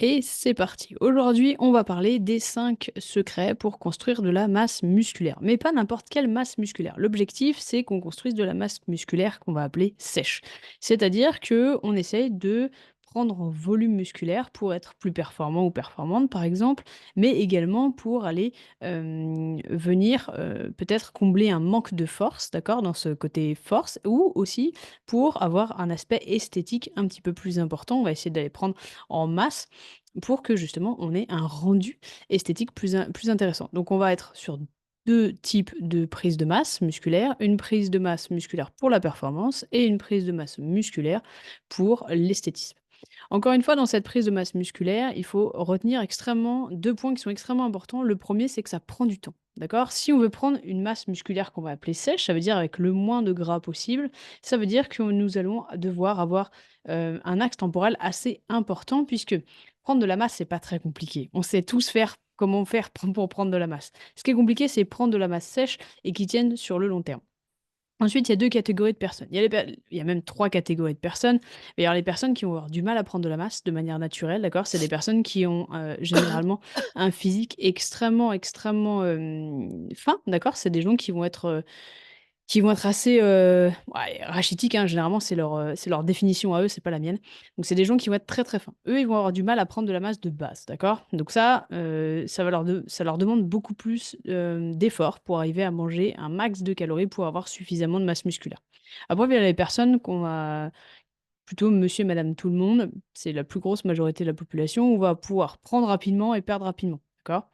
Et c'est parti. Aujourd'hui, on va parler des 5 secrets pour construire de la masse musculaire. Mais pas n'importe quelle masse musculaire. L'objectif, c'est qu'on construise de la masse musculaire qu'on va appeler sèche. C'est-à-dire que on essaye de prendre en volume musculaire pour être plus performant ou performante, par exemple, mais également pour aller venir peut-être combler un manque de force, d'accord, dans ce côté force, ou aussi pour avoir un aspect esthétique un petit peu plus important. On va essayer d'aller prendre en masse pour que justement on ait un rendu esthétique plus intéressant. Donc on va être sur 2 types de prise de masse musculaire, une prise de masse musculaire pour la performance et une prise de masse musculaire pour l'esthétisme. Encore une fois, dans cette prise de masse musculaire, il faut retenir extrêmement 2 points qui sont extrêmement importants. Le premier, c'est que ça prend du temps, d'accord? Si on veut prendre une masse musculaire qu'on va appeler sèche, ça veut dire avec le moins de gras possible, ça veut dire que nous allons devoir avoir, un axe temporel assez important puisque prendre de la masse, c'est pas très compliqué. On sait tous faire comment faire pour prendre de la masse. Ce qui est compliqué, c'est prendre de la masse sèche et qui tienne sur le long terme. Ensuite, il y a 2 catégories de personnes. Il y a même 3 catégories de personnes. Il y avoir les personnes qui vont avoir du mal à prendre de la masse de manière naturelle, d'accord? C'est des personnes qui ont, généralement un physique extrêmement, fin, d'accord? C'est des gens qui vont être assez, ouais, rachitiques, hein, généralement, c'est leur définition à eux, c'est pas la mienne. Donc c'est des gens qui vont être très, très fins. Eux, ils vont avoir du mal à prendre de la masse de base, d'accord? Donc ça leur demande beaucoup plus, d'efforts pour arriver à manger un max de calories pour avoir suffisamment de masse musculaire. Après, il y a les personnes qu'on va plutôt monsieur et madame tout le monde, c'est la plus grosse majorité de la population, on va pouvoir prendre rapidement et perdre rapidement, d'accord?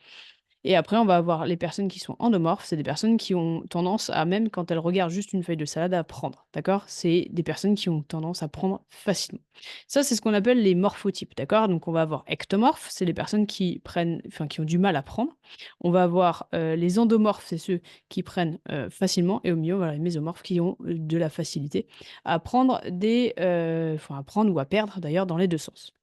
Et après, on va avoir les personnes qui sont endomorphes, c'est des personnes qui ont tendance à, même quand elles regardent juste une feuille de salade, à prendre, d'accord? C'est des personnes qui ont tendance à prendre facilement. Ça, c'est ce qu'on appelle les morphotypes, d'accord? Donc on va avoir ectomorphes, c'est les personnes qui prennent enfin qui ont du mal à prendre. On va avoir, les endomorphes, c'est ceux qui prennent, facilement et au milieu, voilà, les mésomorphes qui ont, de la facilité à prendre à prendre ou à perdre d'ailleurs dans les 2 sens.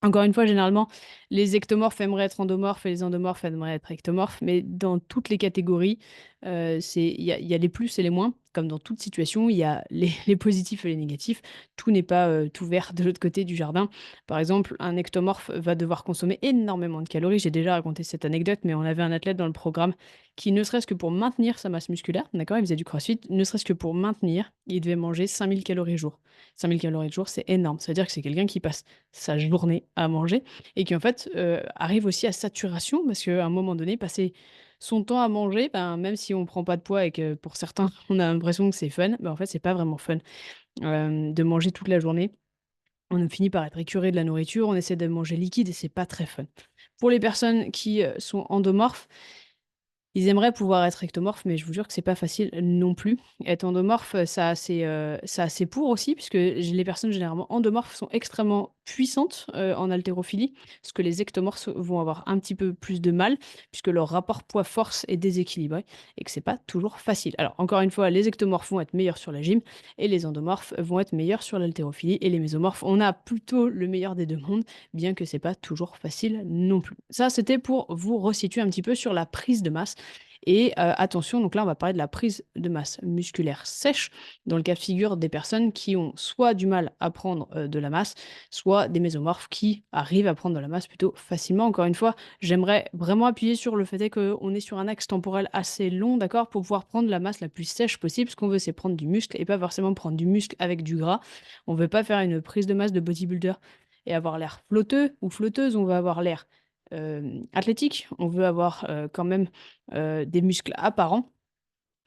Encore une fois, généralement, les ectomorphes aimeraient être endomorphes et les endomorphes aimeraient être ectomorphes, mais dans toutes les catégories, il y a les plus et les moins. Comme dans toute situation, il y a les les positifs et les négatifs. Tout n'est pas, tout vert de l'autre côté du jardin. Par exemple, un ectomorphe va devoir consommer énormément de calories. J'ai déjà raconté cette anecdote, mais on avait un athlète dans le programme qui, ne serait-ce que pour maintenir sa masse musculaire, d'accord? Il faisait du crossfit, ne serait-ce que pour maintenir, il devait manger 5 000 calories jour. 5 000 calories jour, c'est énorme. Ça veut dire que c'est quelqu'un qui passe sa journée à manger et qui en fait, arrive aussi à saturation parce qu'à un moment donné, passer son temps à manger, ben, même si on prend pas de poids et que pour certains, on a l'impression que c'est fun, ben, en fait, c'est pas vraiment fun, de manger toute la journée. On finit par être écœuré de la nourriture, on essaie de manger liquide et c'est pas très fun. Pour les personnes qui, sont endomorphes, ils aimeraient pouvoir être ectomorphes, mais je vous jure que c'est pas facile non plus. Être endomorphe, ça a ses pour aussi, puisque les personnes généralement endomorphes sont extrêmement puissantes, en haltérophilie, ce que les ectomorphes vont avoir un petit peu plus de mal, puisque leur rapport poids-force est déséquilibré et que c'est pas toujours facile. Alors encore une fois, les ectomorphes vont être meilleurs sur la gym et les endomorphes vont être meilleurs sur l'haltérophilie et les mésomorphes, on a plutôt le meilleur des 2 mondes, bien que c'est pas toujours facile non plus. Ça, c'était pour vous resituer un petit peu sur la prise de masse et attention, donc là, on va parler de la prise de masse musculaire sèche, dans le cas de figure des personnes qui ont soit du mal à prendre, de la masse, soit des mésomorphes qui arrivent à prendre de la masse plutôt facilement. Encore une fois, j'aimerais vraiment appuyer sur le fait est qu'on est sur un axe temporel assez long, d'accord? Pour pouvoir prendre la masse la plus sèche possible. Ce qu'on veut, c'est prendre du muscle et pas forcément prendre du muscle avec du gras. On veut pas faire une prise de masse de bodybuilder et avoir l'air flotteux ou flotteuse, on veut avoir l'air, athlétique, on veut avoir, quand même, des muscles apparents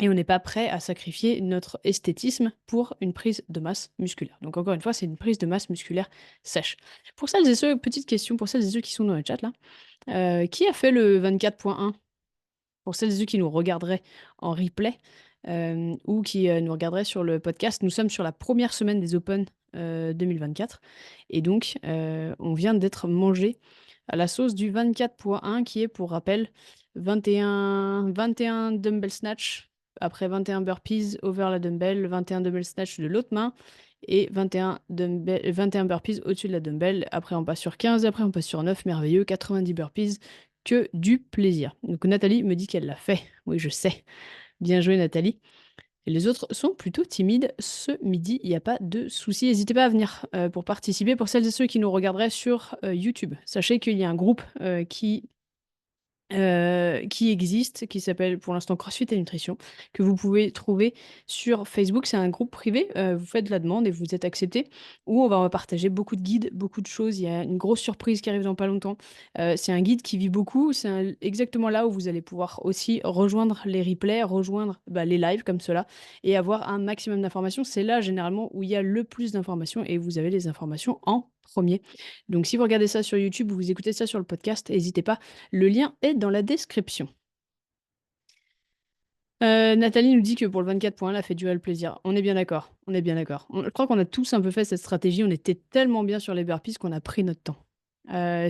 et on n'est pas prêt à sacrifier notre esthétisme pour une prise de masse musculaire. Donc encore une fois, c'est une prise de masse musculaire sèche. Pour celles et ceux petite question pour celles et ceux qui sont dans le chat là, qui a fait le 24.1? Pour celles et ceux qui nous regarderaient en replay, ou qui, nous regarderaient sur le podcast, nous sommes sur la première semaine des Open, 2024 et donc, on vient d'être mangé à la sauce du 24.1 qui est, pour rappel, 21 dumbbell snatch, après 21 burpees over la dumbbell, 21 dumbbell snatch de l'autre main et 21 burpees au-dessus de la dumbbell. Après on passe sur 15 et après on passe sur 9, merveilleux, 90 burpees, que du plaisir. Donc Nathalie me dit qu'elle l'a fait. Oui, je sais. Bien joué Nathalie. et les autres sont plutôt timides ce midi, il y a pas de souci. N'hésitez pas à venir, pour participer. Pour celles et ceux qui nous regarderaient sur, YouTube, sachez qu'il y a un groupe, qui existe, qui s'appelle pour l'instant CrossFit et Nutrition, que vous pouvez trouver sur Facebook. C'est un groupe privé, vous faites la demande et vous êtes accepté, où on va partager beaucoup de guides, beaucoup de choses. Il y a une grosse surprise qui arrive dans pas longtemps. C'est un guide qui vit beaucoup, c'est exactement là où vous allez pouvoir aussi rejoindre les replays, rejoindre, bah, les lives comme cela et avoir un maximum d'informations. C'est là généralement où il y a le plus d'informations et vous avez les informations en premier. Donc si vous regardez ça sur YouTube ou vous écoutez ça sur le podcast, n'hésitez pas, le lien est dans la description. Nathalie nous dit que pour le 24 points, elle a fait durer le plaisir. On est bien d'accord, on est bien d'accord. Je crois qu'on a tous un peu fait cette stratégie, on était tellement bien sur les burpees qu'on a pris notre temps.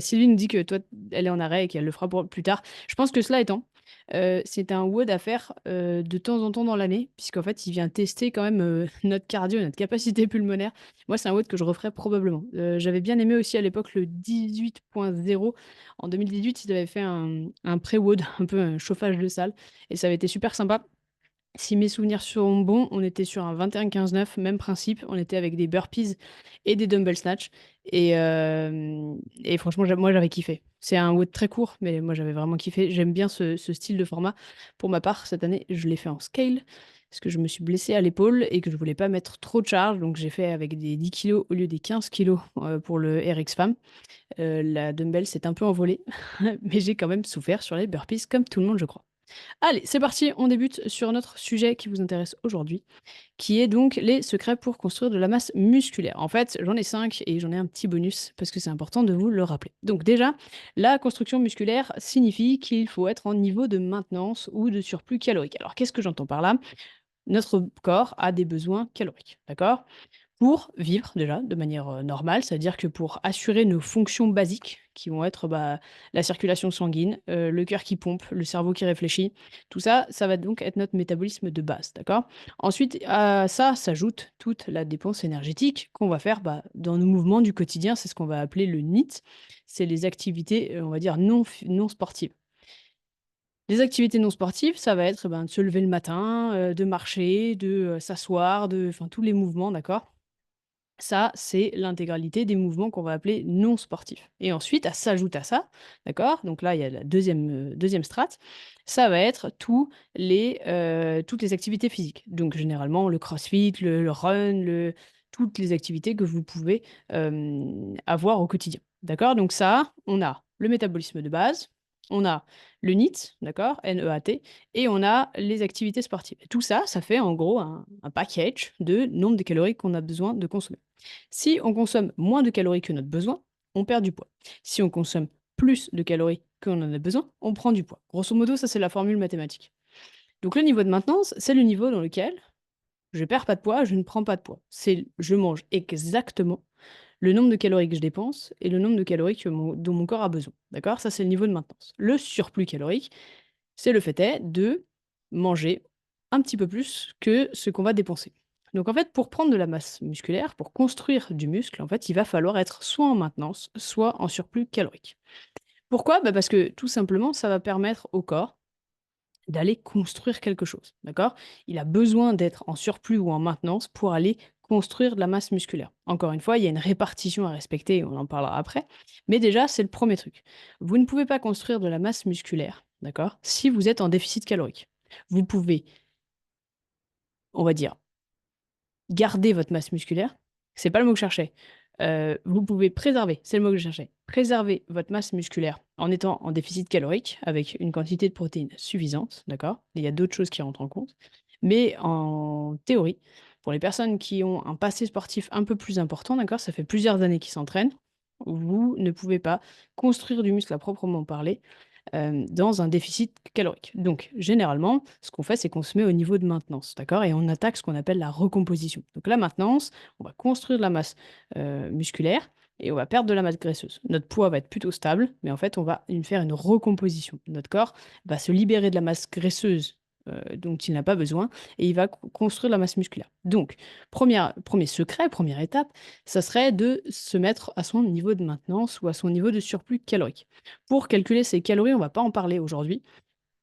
Sylvie nous dit que toi, elle est en arrêt et qu'elle le fera pour plus tard. Je pense que cela étant, c'est un WOD à faire, de temps en temps dans l'année, puisqu'en fait, il vient tester quand même, notre cardio, notre capacité pulmonaire. Moi, c'est un WOD que je referais probablement. J'avais bien aimé aussi à l'époque le 18.0. En 2018, ils avaient fait un pré-WOD, un peu un chauffage de salle et ça avait été super sympa. Si mes souvenirs sont bons, on était sur un 21-15-9, même principe. On était avec des burpees et des dumbbell snatch. Et franchement, moi, j'avais kiffé. C'est un WOD très court, mais moi, j'avais vraiment kiffé. J'aime bien ce style de format. Pour ma part, cette année, je l'ai fait en scale parce que je me suis blessée à l'épaule et que je voulais pas mettre trop de charge. Donc, j'ai fait avec des 10 kilos au lieu des 15 kilos pour le RX Femme. La dumbbell s'est un peu envolée, mais j'ai quand même souffert sur les burpees, comme tout le monde, je crois. Allez, c'est parti, on débute sur notre sujet qui vous intéresse aujourd'hui, qui est donc les secrets pour construire de la masse musculaire. En fait, j'en ai 5 et j'en ai un petit bonus parce que c'est important de vous le rappeler. Donc déjà, la construction musculaire signifie qu'il faut être en niveau de maintenance ou de surplus calorique. Alors qu'est-ce que j'entends par là? Notre corps a des besoins caloriques, d'accord? Pour vivre déjà de manière, normale, c'est-à-dire que pour assurer nos fonctions basiques qui vont être, bah, la circulation sanguine, le cœur qui pompe, le cerveau qui réfléchit, tout ça, ça va donc être notre métabolisme de base, d'accord? Ensuite à ça s'ajoute toute la dépense énergétique qu'on va faire, bah, dans nos mouvements du quotidien, c'est ce qu'on va appeler le NEAT, c'est les activités, on va dire non sportives. Les activités non sportives, ça va être, ben, de se lever le matin, de marcher, de, s'asseoir, de enfin tous les mouvements, d'accord? Ça, c'est l'intégralité des mouvements qu'on va appeler non sportifs et ensuite, s'ajoute à ça, d'accord? Donc là, il y a la deuxième strate, ça va être toutes les activités physiques. Donc généralement, le crossfit, le run, toutes les activités que vous pouvez, avoir au quotidien, d'accord? Donc ça, on a le métabolisme de base, on a le NEAT, d'accord? NEAT et on a les activités sportives. Tout ça, ça fait en gros un package de nombre de calories qu'on a besoin de consommer. Si on consomme moins de calories que notre besoin, on perd du poids. Si on consomme plus de calories qu'on en a besoin, on prend du poids. Grosso modo, ça c'est la formule mathématique. Donc le niveau de maintenance, c'est le niveau dans lequel je perds pas de poids, je ne prends pas de poids. C'est je mange exactement le nombre de calories que je dépense et le nombre de calories dont mon corps a besoin. D'accord? Ça, c'est le niveau de maintenance. Le surplus calorique, c'est le fait est de manger un petit peu plus que ce qu'on va dépenser. Donc en fait, pour prendre de la masse musculaire, pour construire du muscle, en fait, il va falloir être soit en maintenance, soit en surplus calorique. Pourquoi? Bah, parce que tout simplement, ça va permettre au corps d'aller construire quelque chose, d'accord? Il a besoin d'être en surplus ou en maintenance pour aller construire de la masse musculaire. Encore une fois, il y a une répartition à respecter, on en parlera après, mais déjà, c'est le premier truc. Vous ne pouvez pas construire de la masse musculaire, d'accord, si vous êtes en déficit calorique. Vous pouvez, on va dire, garder votre masse musculaire, c'est pas le mot que je cherchais. Vous pouvez préserver, c'est le mot que je cherchais. Préserver votre masse musculaire en étant en déficit calorique, avec une quantité de protéines suffisante, d'accord? Il y a d'autres choses qui rentrent en compte. Mais en théorie, pour les personnes qui ont un passé sportif un peu plus important, d'accord? Ça fait plusieurs années qu'ils s'entraînent, vous ne pouvez pas construire du muscle à proprement parler dans un déficit calorique. Donc, généralement, ce qu'on fait, c'est qu'on se met au niveau de maintenance, d'accord? Et on attaque ce qu'on appelle la recomposition. Donc, la maintenance, on va construire de la masse musculaire et on va perdre de la masse graisseuse. Notre poids va être plutôt stable, mais en fait, on va faire une recomposition. Notre corps va se libérer de la masse graisseuse dont il n'a pas besoin et il va construire de la masse musculaire. Donc, premier secret, première étape, ça serait de se mettre à son niveau de maintenance ou à son niveau de surplus calorique. Pour calculer ces calories, on va pas en parler aujourd'hui,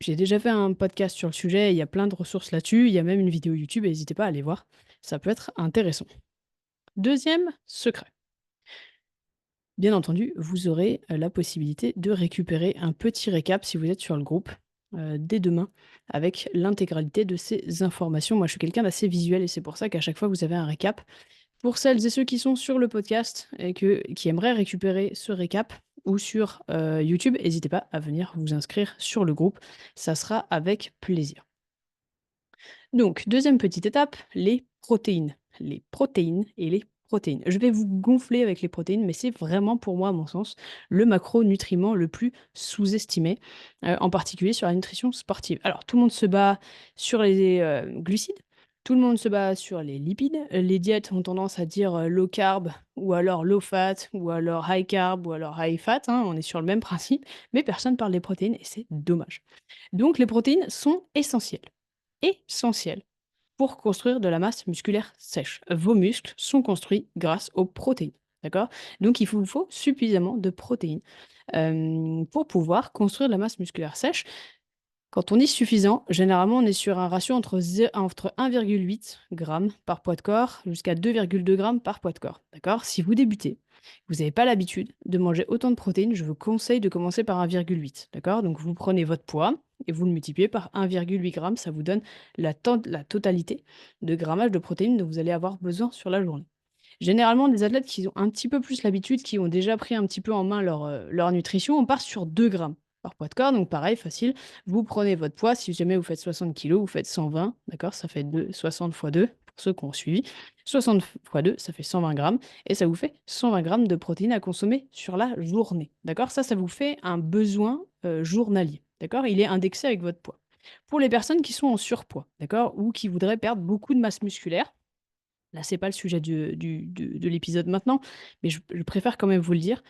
J'ai déjà fait un podcast sur le sujet, il y a plein de ressources là-dessus, il y a même une vidéo YouTube, n'hésitez pas à aller voir, ça peut être intéressant. Deuxième secret. Bien entendu, vous aurez la possibilité de récupérer un petit récap si vous êtes sur le groupe dès demain avec l'intégralité de ces informations. Moi, je suis quelqu'un d'assez visuel et c'est pour ça qu'à chaque fois, vous avez un récap. Pour celles et ceux qui sont sur le podcast et qui aimeraient récupérer ce récap ou sur YouTube, n'hésitez pas à venir vous inscrire sur le groupe. Ça sera avec plaisir. Donc, deuxième petite étape, les protéines. Les protéines et les protéines. Je vais vous gonfler avec les protéines, mais c'est vraiment pour moi, à mon sens, le macronutriment le plus sous-estimé, en particulier sur la nutrition sportive. Alors, tout le monde se bat sur les glucides, tout le monde se bat sur les lipides. Les diètes ont tendance à dire low carb, ou alors low fat, ou alors high carb, ou alors high fat. Hein, on est sur le même principe, mais personne ne parle des protéines et c'est dommage. Donc, les protéines sont essentielles pour construire de la masse musculaire sèche. Vos muscles sont construits grâce aux protéines. D'accord. Donc, il vous faut suffisamment de protéines pour pouvoir construire de la masse musculaire sèche. Quand on dit suffisant, généralement, on est sur un ratio entre 1,8 g par poids de corps jusqu'à 2,2 g par poids de corps. D'accord. Si vous débutez, vous n'avez pas l'habitude de manger autant de protéines, je vous conseille de commencer par 1,8. D'accord. Donc, vous prenez votre poids et vous le multipliez par 1,8 g. Ça vous donne la totalité de grammage de protéines dont vous allez avoir besoin sur la journée. Généralement, des athlètes qui ont un petit peu plus l'habitude, qui ont déjà pris un petit peu en main leur nutrition, on part sur 2 grammes par poids de corps. Donc pareil, facile, vous prenez votre poids, si jamais vous faites 60 kilos, vous faites 120, d'accord? Ça fait 60 fois 2 pour ceux qui ont suivi. 60 fois 2, ça fait 120 grammes et ça vous fait 120 grammes de protéines à consommer sur la journée, d'accord? Ça vous fait un besoin journalier, d'accord? Il est indexé avec votre poids. Pour les personnes qui sont en surpoids, d'accord? Ou qui voudraient perdre beaucoup de masse musculaire, là, c'est pas le sujet de l'épisode maintenant, mais je préfère quand même vous le dire.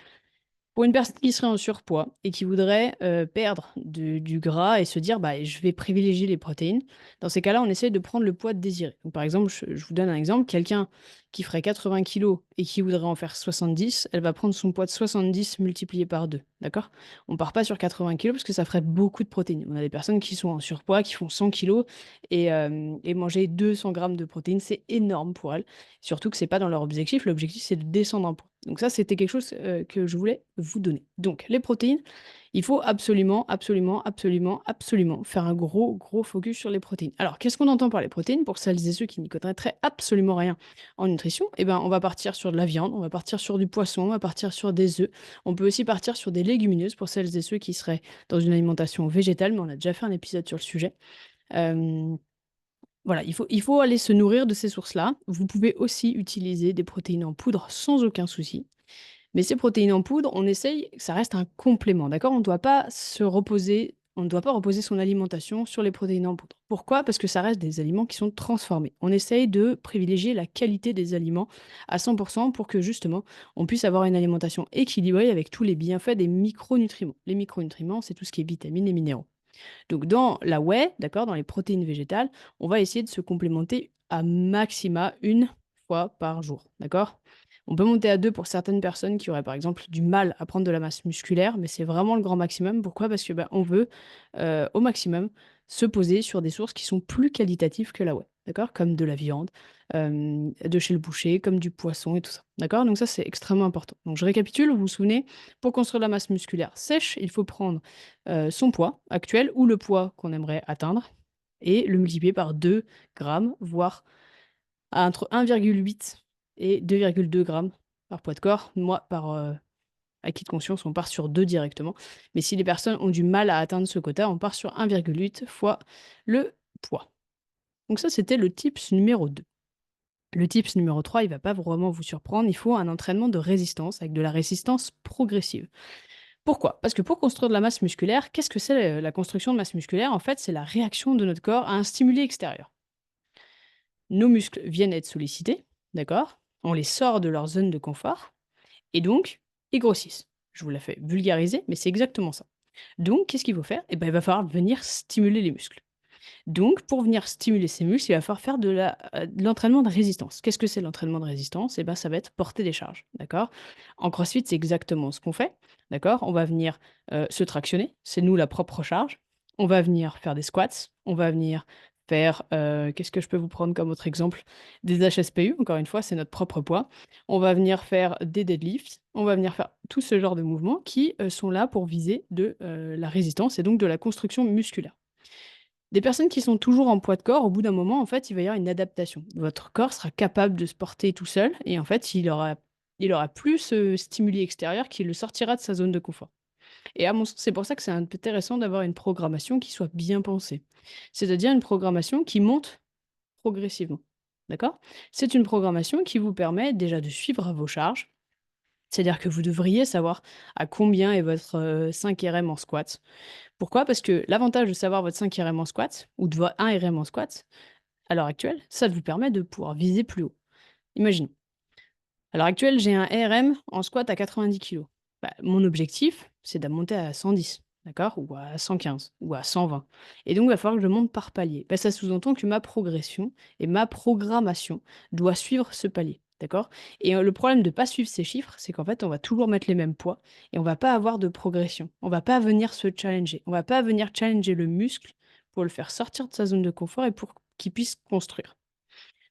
Pour une personne qui serait en surpoids et qui voudrait perdre du gras et se dire bah, je vais privilégier les protéines, dans ces cas-là, on essaie de prendre le poids désiré. Donc, par exemple, je vous donne un exemple, quelqu'un qui ferait 80 kilos et qui voudrait en faire 70, elle va prendre son poids de 70 multiplié par 2. D'accord. On part pas sur 80 kilos parce que ça ferait beaucoup de protéines. On a des personnes qui sont en surpoids, qui font 100 kilos et manger 200 grammes de protéines, c'est énorme pour elles. Surtout que c'est pas dans leur objectif. L'objectif, c'est de descendre en poids. Donc ça, c'était quelque chose que je voulais vous donner. Donc, les protéines, il faut absolument, absolument, absolument, absolument faire un gros, gros focus sur les protéines. Alors, qu'est-ce qu'on entend par les protéines? Pour celles et ceux qui n'y connaîtraient absolument rien en nutrition, eh ben, on va partir sur de la viande, on va partir sur du poisson, on va partir sur des œufs. On peut aussi partir sur des légumineuses pour celles et ceux qui seraient dans une alimentation végétale, mais on a déjà fait un épisode sur le sujet. Euh, voilà, il faut aller se nourrir de ces sources-là. Vous pouvez aussi utiliser des protéines en poudre sans aucun souci. Mais ces protéines en poudre, on essaye que ça reste un complément, d'accord? On ne doit pas reposer son alimentation sur les protéines en poudre. Pourquoi? Parce que ça reste des aliments qui sont transformés. On essaye de privilégier la qualité des aliments à 100% pour que justement on puisse avoir une alimentation équilibrée avec tous les bienfaits des micronutriments. Les micronutriments, c'est tout ce qui est vitamines et minéraux. Donc dans la whey, d'accord, dans les protéines végétales, on va essayer de se complémenter à maxima une fois par jour, d'accord? On peut monter à 2 pour certaines personnes qui auraient par exemple du mal à prendre de la masse musculaire, mais c'est vraiment le grand maximum. Pourquoi? Parce que bah, on veut au maximum se poser sur des sources qui sont plus qualitatives que la whey, d'accord? Comme de la viande, de chez le boucher, comme du poisson et tout ça, d'accord? Donc ça c'est extrêmement important. Donc je récapitule, vous vous souvenez, pour construire la masse musculaire sèche, il faut prendre son poids actuel ou le poids qu'on aimerait atteindre et le multiplier par 2 grammes, voire entre 1,8 et 2,2 grammes par poids de corps. Moi, par acquis de conscience, on part sur 2 directement. Mais si les personnes ont du mal à atteindre ce quota, on part sur 1,8 fois le poids. Donc ça, c'était le tips numéro 2. Le tips numéro 3, il va pas vraiment vous surprendre, il faut un entraînement de résistance avec de la résistance progressive. Pourquoi? Parce que pour construire de la masse musculaire, qu'est-ce que c'est la construction de masse musculaire? En fait, c'est la réaction de notre corps à un stimuli extérieur. Nos muscles viennent être sollicités, d'accord? On les sort de leur zone de confort et donc ils grossissent. Je vous la fais vulgariser, mais c'est exactement ça. Donc, qu'est-ce qu'il faut faire? Eh ben, il va falloir venir stimuler les muscles. Donc, pour venir stimuler ces muscles, il va falloir faire de l'entraînement de résistance. Qu'est-ce que c'est l'entraînement de résistance? Eh ben, ça va être porter des charges, d'accord? En CrossFit, c'est exactement ce qu'on fait, d'accord? On va venir se tractionner, c'est nous la propre charge. On va venir faire des squats, on va venir faire, qu'est-ce que je peux vous prendre comme autre exemple? Des HSPU, encore une fois, c'est notre propre poids. On va venir faire des deadlifts, on va venir faire tout ce genre de mouvements qui, sont là pour viser la résistance et donc de la construction musculaire. Des personnes qui sont toujours en poids de corps, au bout d'un moment, en fait, il va y avoir une adaptation. Votre corps sera capable de se porter tout seul et en fait, il aura plus ce stimuli extérieur qui le sortira de sa zone de confort. Et à mon sens, c'est pour ça que c'est intéressant d'avoir une programmation qui soit bien pensée. C'est-à-dire une programmation qui monte progressivement. D'accord? C'est une programmation qui vous permet déjà de suivre vos charges. C'est-à-dire que vous devriez savoir à combien est votre 5 RM en squat. Pourquoi? Parce que l'avantage de savoir votre 5 RM en squat ou de votre 1 RM en squat, à l'heure actuelle, ça vous permet de pouvoir viser plus haut. Imaginons, à l'heure actuelle, j'ai un RM en squat à 90 kilos. Bah, mon objectif, c'est de monter à 110, d'accord? Ou à 115, ou à 120. Et donc, il va falloir que je monte par palier. Bah, ça sous-entend que ma progression et ma programmation doivent suivre ce palier, d'accord? Et le problème de ne pas suivre ces chiffres, c'est qu'en fait, on va toujours mettre les mêmes poids et on va pas avoir de progression. On va pas venir se challenger. On va pas venir challenger le muscle pour le faire sortir de sa zone de confort et pour qu'il puisse construire.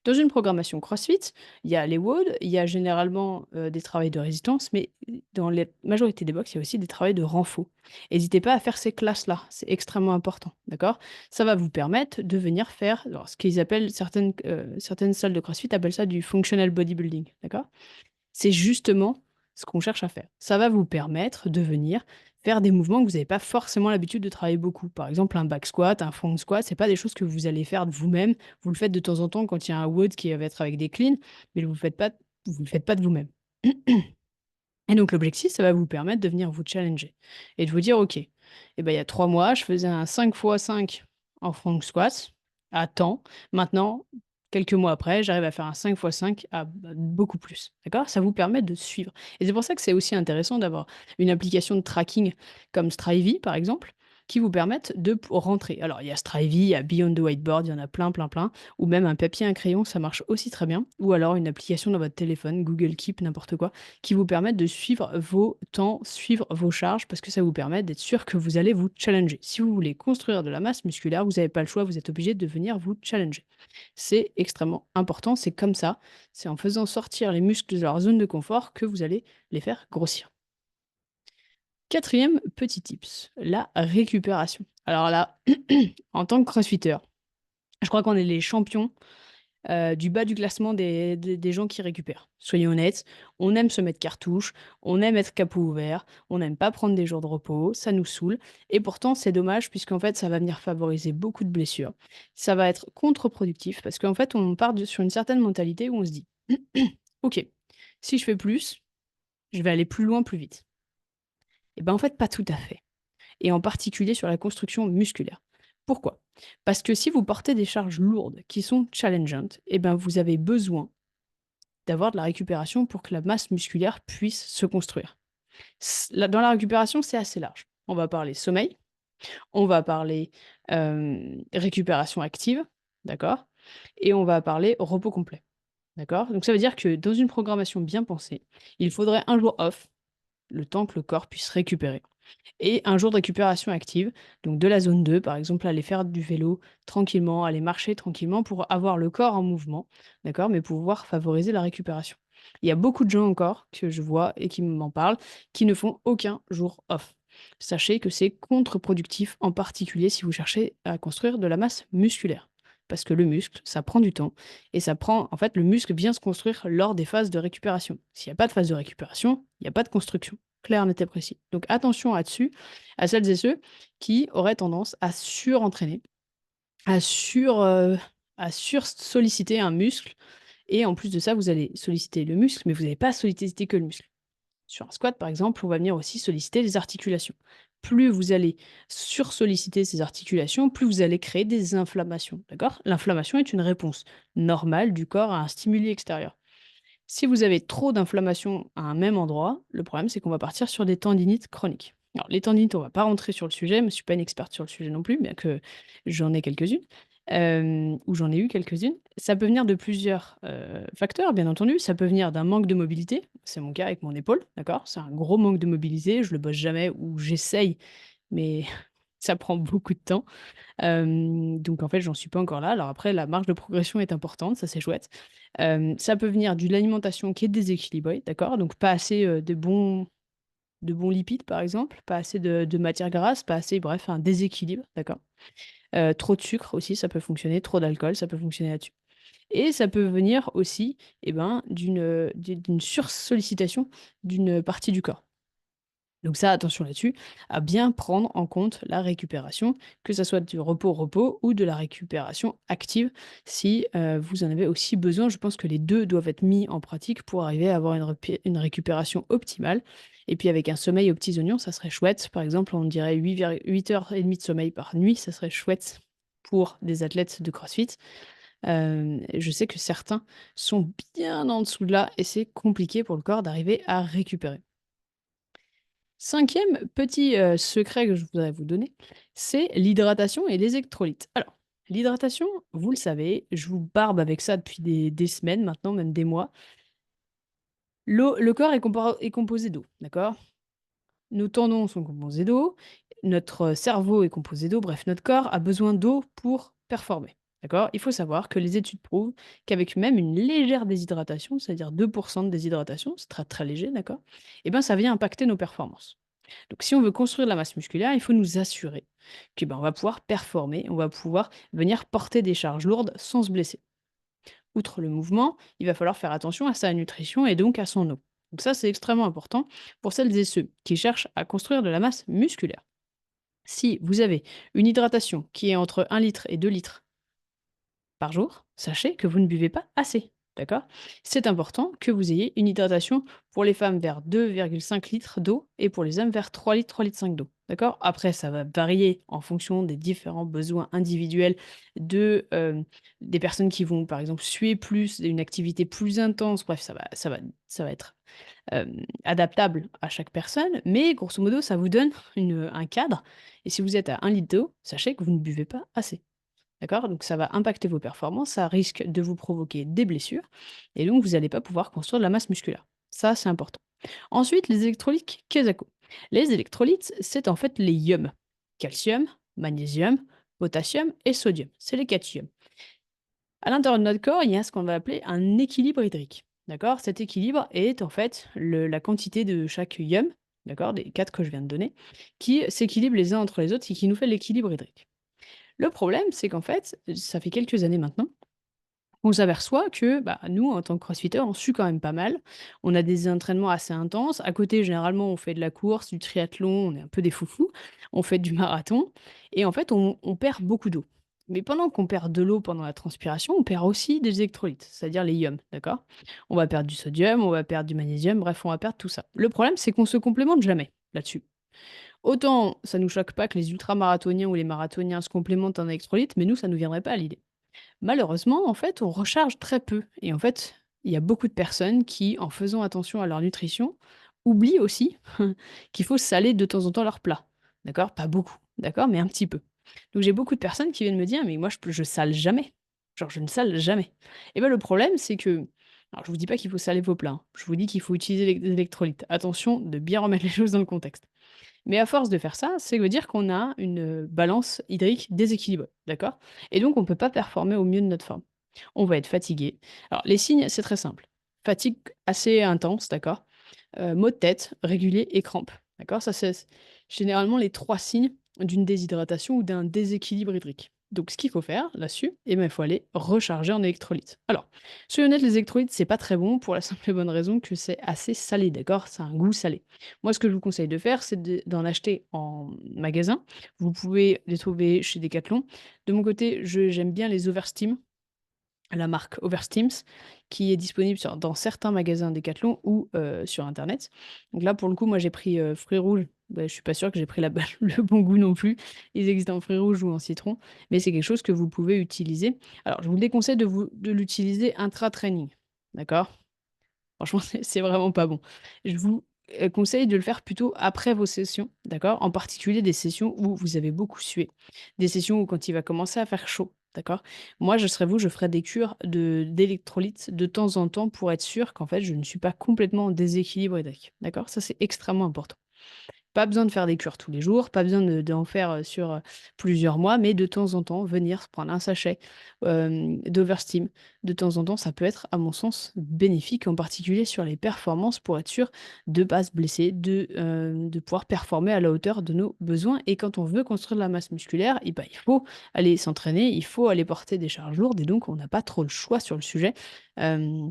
Dans une programmation CrossFit, il y a les WOD, il y a généralement, des travails de résistance, mais dans la majorité des box, il y a aussi des travails de renfort. N'hésitez pas à faire ces classes-là, c'est extrêmement important, d'accord? Ça va vous permettre de venir faire alors ce qu'ils appellent certaines salles de CrossFit appellent ça du functional bodybuilding, d'accord? C'est justement ce qu'on cherche à faire. Ça va vous permettre de venir faire des mouvements que vous n'avez pas forcément l'habitude de travailler beaucoup. Par exemple, un back squat, un front squat, c'est pas des choses que vous allez faire de vous-même. Vous le faites de temps en temps quand il y a un WOD qui va être avec des cleans, mais vous le faites pas de vous-même. Et donc l'objectif, ça va vous permettre de venir vous challenger et de vous dire: «OK, ben, il y a 3 mois, je faisais un 5 x 5 en front squat à temps. Maintenant, quelques mois après, j'arrive à faire un 5 x 5 à beaucoup plus». D'accord? Ça vous permet de suivre et c'est pour ça que c'est aussi intéressant d'avoir une application de tracking comme Strivey, par exemple, qui vous permettent de rentrer. Alors il y a Strivey, il y a Beyond the Whiteboard, il y en a plein, plein, plein ou même un papier, un crayon, ça marche aussi très bien ou alors une application dans votre téléphone, Google Keep, n'importe quoi qui vous permettent de suivre vos temps, suivre vos charges, parce que ça vous permet d'être sûr que vous allez vous challenger. Si vous voulez construire de la masse musculaire, vous n'avez pas le choix, vous êtes obligé de venir vous challenger. C'est extrêmement important, c'est comme ça, c'est en faisant sortir les muscles de leur zone de confort que vous allez les faire grossir. Quatrième petit tips, la récupération. Alors là, en tant que crossfitter, je crois qu'on est les champions du bas du classement des gens qui récupèrent. Soyons honnêtes, on aime se mettre cartouche, on aime être capot ouvert, on n'aime pas prendre des jours de repos, ça nous saoule et pourtant c'est dommage puisqu'en fait ça va venir favoriser beaucoup de blessures. Ça va être contre-productif parce qu'en fait on part sur une certaine mentalité où on se dit: «OK, si je fais plus, je vais aller plus loin plus vite». Et ben en fait pas tout à fait et en particulier sur la construction musculaire. Pourquoi? Parce que si vous portez des charges lourdes qui sont challengeantes, et ben vous avez besoin d'avoir de la récupération pour que la masse musculaire puisse se construire. Dans la récupération, c'est assez large. On va parler sommeil, on va parler récupération active, d'accord? Et on va parler repos complet, d'accord? Donc ça veut dire que dans une programmation bien pensée, il faudrait un jour off, le temps que le corps puisse récupérer. Et un jour de récupération active, donc de la zone 2, par exemple, aller faire du vélo tranquillement, aller marcher tranquillement pour avoir le corps en mouvement, d'accord? Mais pouvoir favoriser la récupération. Il y a beaucoup de gens encore que je vois et qui m'en parlent, qui ne font aucun jour off. Sachez que c'est contre-productif, en particulier si vous cherchez à construire de la masse musculaire. Parce que le muscle, ça prend du temps et ça prend, en fait, le muscle vient se construire lors des phases de récupération. S'il n'y a pas de phase de récupération, il n'y a pas de construction. Clair, net et précis. Donc attention là-dessus, à celles et ceux qui auraient tendance à surentraîner, à à sur-solliciter un muscle et en plus de ça, vous allez solliciter le muscle, mais vous n'allez pas solliciter que le muscle. Sur un squat, par exemple, on va venir aussi solliciter les articulations. Plus vous allez sursolliciter ces articulations, plus vous allez créer des inflammations, d'accord? L'inflammation est une réponse normale du corps à un stimuli extérieur. Si vous avez trop d'inflammation à un même endroit, le problème, c'est qu'on va partir sur des tendinites chroniques. Alors, les tendinites, on va pas rentrer sur le sujet, mais je ne suis pas une experte sur le sujet non plus, bien que j'en ai quelques-unes, ou j'en ai eu quelques-unes. Ça peut venir de plusieurs facteurs, bien entendu. Ça peut venir d'un manque de mobilité. C'est mon cas avec mon épaule, d'accord? C'est un gros manque de mobilité. Je le bosse jamais ou j'essaye, mais Ça prend beaucoup de temps. Donc en fait, j'en suis pas encore là. Alors après, la marge de progression est importante, ça c'est chouette. Ça peut venir d'une alimentation qui est déséquilibrée, d'accord? Donc pas assez, de bons lipides, par exemple, pas assez de matières grasses, pas assez bref, un déséquilibre, d'accord? Trop de sucre aussi, ça peut fonctionner, trop d'alcool, ça peut fonctionner là-dessus. Et ça peut venir aussi, eh ben, d'une sursollicitation d'une partie du corps. Donc ça, attention là-dessus, à bien prendre en compte la récupération, que ça soit du repos-repos ou de la récupération active si, vous en avez aussi besoin. Je pense que les 2 doivent être mis en pratique pour arriver à avoir une récupération optimale et puis avec un sommeil aux petits oignons, ça serait chouette. Par exemple, on dirait 8 heures et demie de sommeil par nuit, ça serait chouette pour des athlètes de CrossFit. Je sais que certains sont bien en dessous de là et c'est compliqué pour le corps d'arriver à récupérer. 5e petit, secret que je voudrais vous donner, c'est l'hydratation et les électrolytes. Alors, l'hydratation, vous le savez, je vous barbe avec ça depuis des semaines maintenant, même des mois. Le corps est composé d'eau, d'accord? Nos tendons sont composés d'eau, notre cerveau est composé d'eau, bref, notre corps a besoin d'eau pour performer, d'accord? Il faut savoir que les études prouvent qu'avec même une légère déshydratation, c'est-à-dire 2 de déshydratation, c'est très, très léger, d'accord? Et ben, ça vient impacter nos performances. Donc si on veut construire de la masse musculaire, il faut nous assurer que, ben, on va pouvoir performer, on va pouvoir venir porter des charges lourdes sans se blesser. Outre le mouvement, il va falloir faire attention à sa nutrition et donc à son eau. Donc ça, c'est extrêmement important pour celles et ceux qui cherchent à construire de la masse musculaire. Si vous avez une hydratation qui est entre 1 litre et 2 litres par jour, sachez que vous ne buvez pas assez. D'accord? C'est important que vous ayez une hydratation pour les femmes vers 2,5 litres d'eau et pour les hommes vers 3 litres, 3 litres 5 d'eau. D'accord? Après, ça va varier en fonction des différents besoins individuels des personnes qui vont, par exemple, suer plus, une activité plus intense. Bref, ça va être adaptable à chaque personne. Mais grosso modo, ça vous donne un cadre. Et si vous êtes à 1 litre d'eau, sachez que vous ne buvez pas assez. D'accord? Donc ça va impacter vos performances, ça risque de vous provoquer des blessures et donc vous n'allez pas pouvoir construire de la masse musculaire. Ça, c'est important. Ensuite, les électrolytes Kesako. Les électrolytes, c'est en fait les ions. Calcium, magnésium, potassium et sodium. C'est les 4 ions. À l'intérieur de notre corps, il y a ce qu'on va appeler un équilibre hydrique. D'accord? Cet équilibre est en fait la quantité de chaque ion, d'accord, des 4 que je viens de donner, qui s'équilibrent les uns entre les autres et qui nous fait l'équilibre hydrique. Le problème, c'est qu'en fait, ça fait quelques années maintenant, on s'aperçoit que, bah, nous, en tant que crossfitters, on sue quand même pas mal. On a des entraînements assez intenses. À côté, généralement, on fait de la course, du triathlon, on est un peu des foufous. On fait du marathon et en fait, on perd beaucoup d'eau. Mais pendant qu'on perd de l'eau pendant la transpiration, on perd aussi des électrolytes, c'est-à-dire les ions, d'accord? On va perdre du sodium, on va perdre du magnésium, bref, on va perdre tout ça. Le problème, c'est qu'on se complémente jamais là-dessus. Autant ça nous choque pas que les ultramarathoniens ou les marathoniens se complémentent en électrolytes, mais nous, ça nous viendrait pas à l'idée. Malheureusement, en fait, on recharge très peu et en fait, il y a beaucoup de personnes qui, en faisant attention à leur nutrition, oublient aussi qu'il faut saler de temps en temps leur plat. D'accord? Pas beaucoup, d'accord? Mais un petit peu. Donc j'ai beaucoup de personnes qui viennent me dire: «Mais moi je sale jamais». Genre je ne sale jamais. Et ben le problème, c'est que alors je vous dis pas qu'il faut saler vos plats, hein. Je vous dis qu'il faut utiliser les électrolytes. Attention de bien remettre les choses dans le contexte. Mais à force de faire ça, c'est veut dire qu'on a une, balance hydrique déséquilibrée, d'accord? Et donc on ne peut pas performer au mieux de notre forme. On va être fatigué. Alors les signes, c'est très simple. Fatigue assez intense, d'accord? Maux de tête réguliers et crampes, d'accord? Ça, c'est généralement les 3 signes d'une déshydratation ou d'un déséquilibre hydrique. Donc ce qu'il faut faire là-dessus, eh ben, il faut aller recharger en électrolytes. Alors, soyons honnêtes, les électrolytes, c'est pas très bon pour la simple et bonne raison que c'est assez salé, d'accord? Ça a un goût salé. Moi, ce que je vous conseille de faire, c'est d'en acheter en magasin. Vous pouvez les trouver chez Decathlon. De mon côté, j'aime bien les Oversteam, la marque Oversteams, qui est disponible dans certains magasins Decathlon ou sur internet. Donc là, pour le coup, moi, j'ai pris, fruits rouges. Bah, je suis pas sûre que j'ai pris la le bon goût non plus. Ils existent en fruits rouges ou en citron, mais c'est quelque chose que vous pouvez utiliser. Alors, je vous déconseille de l'utiliser intra-training, d'accord? Franchement, c'est vraiment pas bon. Je vous, conseille de le faire plutôt après vos sessions, d'accord? En particulier des sessions où vous avez beaucoup sué. Des sessions où quand il va commencer à faire chaud, d'accord? Moi, je serais vous, je ferais des cures d'électrolytes de temps en temps pour être sûr qu'en fait, je ne suis pas complètement en déséquilibre hydrique, d'accord? Ça, c'est extrêmement important. Pas besoin de faire des cures tous les jours, pas besoin d'en faire sur plusieurs mois, mais de temps en temps, venir se prendre un sachet d'Oversteam. De temps en temps, ça peut être, à mon sens, bénéfique, en particulier sur les performances, pour être sûr de ne pas se blesser, de pouvoir performer à la hauteur de nos besoins. Et quand on veut construire de la masse musculaire, eh ben, il faut aller s'entraîner, il faut aller porter des charges lourdes, et donc on n'a pas trop le choix sur le sujet. Euh,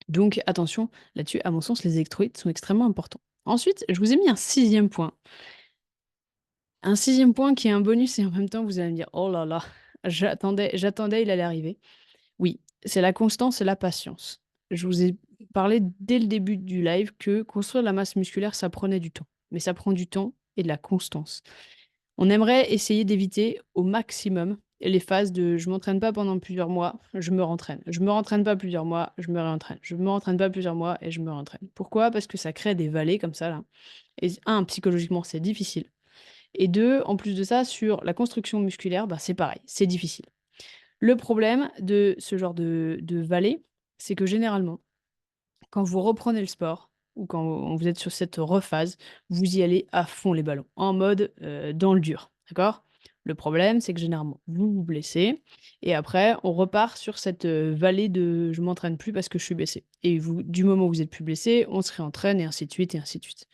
donc attention là-dessus, à mon sens, les électrolytes sont extrêmement importants. Ensuite, je vous ai mis un sixième point. Un sixième point qui est un bonus et en même temps, vous allez me dire, oh là là, j'attendais, il allait arriver. Oui, c'est la constance et la patience. Je vous ai parlé dès le début du live que construire la masse musculaire, ça prenait du temps. Mais ça prend du temps et de la constance. On aimerait essayer d'éviter au maximum les phases de je m'entraîne pas pendant plusieurs mois, je me rentraîne. Je me rentraîne pas plusieurs mois, je me réentraîne. Je me rentraîne pas plusieurs mois et je me rentraîne. Pourquoi? Parce que ça crée des vallées comme ça là. Et un, psychologiquement, c'est difficile. Et deux, en plus de ça, sur la construction musculaire, bah, c'est pareil, c'est difficile. Le problème de ce genre de vallée, c'est que généralement, quand vous reprenez le sport ou quand vous êtes sur cette rephase, vous y allez à fond les ballons, en mode dans le dur. D'accord? Le problème, c'est que généralement, vous vous blessez et après, on repart sur cette vallée de je m'entraîne plus parce que je suis blessé. Et vous, du moment où vous êtes plus blessé, on se réentraîne et ainsi de suite et ainsi de suite.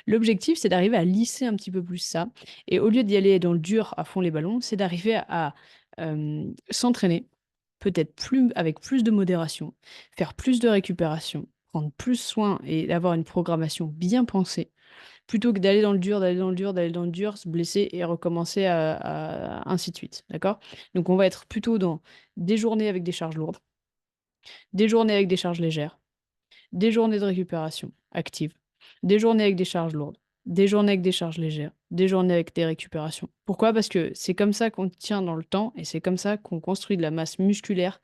L'objectif, c'est d'arriver à lisser un petit peu plus ça. Et au lieu d'y aller dans le dur à fond les ballons, c'est d'arriver à s'entraîner, peut-être plus, avec plus de modération, faire plus de récupération, prendre plus soin et avoir une programmation bien pensée, plutôt que d'aller dans le dur, d'aller dans le dur, d'aller dans le dur, se blesser et recommencer ainsi de suite. D'accord? Donc on va être plutôt dans des journées avec des charges lourdes, des journées avec des charges légères, des journées de récupération active, des journées avec des charges lourdes, des journées avec des charges légères, des journées avec des récupérations. Pourquoi? Parce que c'est comme ça qu'on tient dans le temps et c'est comme ça qu'on construit de la masse musculaire